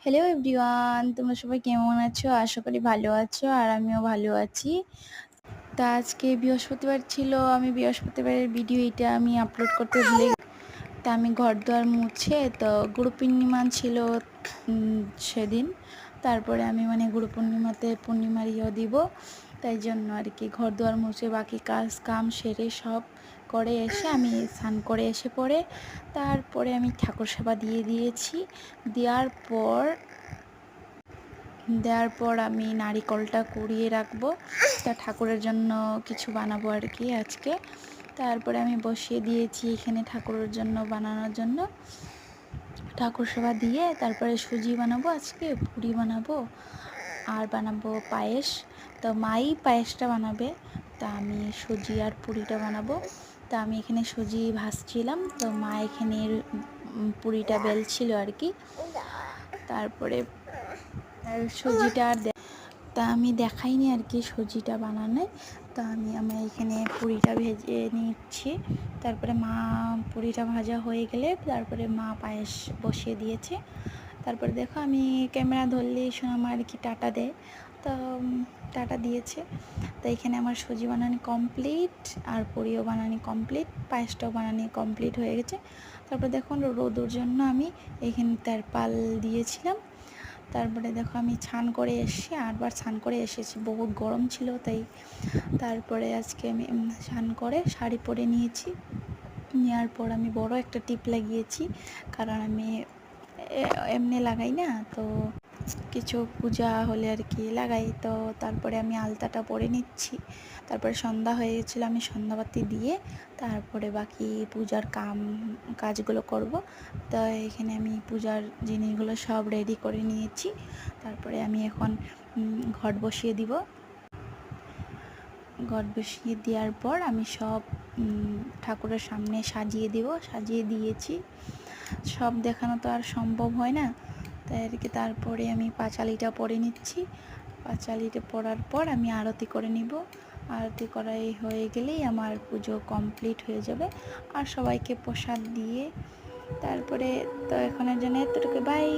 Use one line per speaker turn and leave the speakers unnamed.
Hello everyone, তোমরা সবাই কেমন আছো? আশা করি ভালো আছো আর আমিও ভালো আছি। তা আজকে বৃহস্পতিবার ছিল, আমি বৃহস্পতিবারের ভিডিও এটা আমি আপলোড করতে ভুলে তা আমি ঘরদোর মুছে তো গুরু পূর্ণিমা ছিল সেদিন। তারপরে আমি মানে গুরু পূর্ণিমাতে পূর্ণিমার দিব, তাই জন্য আর কি ঘরদোর মুছে বাকি কাজ কাম সেরে সব করে এসে আমি স্নান করে এসে পরে তারপরে আমি ঠাকুর সেবা দিয়ে দিয়েছি। দেওয়ার পর আমি নারিকলটা কুড়িয়ে রাখবো, তা ঠাকুরের জন্য কিছু বানাবো আর কি আজকে। তারপরে আমি বসিয়ে দিয়েছি এখানে ঠাকুরের জন্য বানানোর জন্য। ঠাকুর সেবা দিয়ে তারপরে সুজি বানাবো, আজকে পুরি বানাবো আর বানাবো পায়েস। তো মাই পায়েসটা বানাবে, তা আমি সুজি আর পুরিটা বানাবো। তা আমি এখানে সুজি ভাজছিলাম, তো মা এখানে পুরিটা বেলছিল আর কি। তারপরে সুজিটা তা আমি দেখাইনি আর কি সুজিটা বানানো। তা আমি এখানে পুরিটা ভেজে নিচ্ছি। তারপরে মা পুরিটা ভাজা হয়ে গেলে তারপরে মা পায়েস বসিয়ে দিয়েছে। তারপরে দেখো আমি ক্যামেরা ধরলে সোনামা আর কি টাটা দেয়, তো টাটা দিয়েছে। তো এখানে আমার সুজি বানানো কমপ্লিট আর পুরিও বানানো কমপ্লিট, পায়েসটাও বানানো কমপ্লিট হয়ে গেছে। তারপরে দেখুন রোদুর জন্য আমি এখানে তেরপাল দিয়েছিলাম। তারপরে দেখো আমি স্নান করে এসেছি, 8বার স্নান করে এসেছি, বহুত গরম ছিল তাই। তারপরে আজকে আমি স্নান করে শাড়ি পরে নিয়েছি। নেওয়ার পর আমি বড় একটা টিপ লাগিয়েছি, কারণ আমি এমনি লাগাই না, তো কিছু পূজা হলে আর কি লাগাই। তো তারপরে আমি আলতাটা পরে নিচ্ছি। তারপরে সন্ধ্যা হয়ে গেছিলো, আমি সন্ধ্যাবাতি দিয়ে তারপরে বাকি পূজার কাজগুলো করব। তো এখানে আমি পূজার জিনিসগুলো সব রেডি করে নিয়েছি। তারপরে আমি এখন ঘট বসিয়ে দিব। ঘট বসিয়ে দেওয়ার পর আমি সব ঠাকুরের সামনে সাজিয়ে সাজিয়ে দিয়েছি। সব দেখানো তো আর সম্ভব হয় না, তাই আর কি। তারপরে আমি পাঁচালিটা পরে নিচ্ছি। পাঁচালিটা পরার পর আমি আরতি করে নিব। আরতি করাই হয়ে গেলেই আমার পুজো কমপ্লিট হয়ে যাবে। আর সবাইকে প্রসাদ দিয়ে তারপরে তো এখনের জন্য এতটুকু, বাই।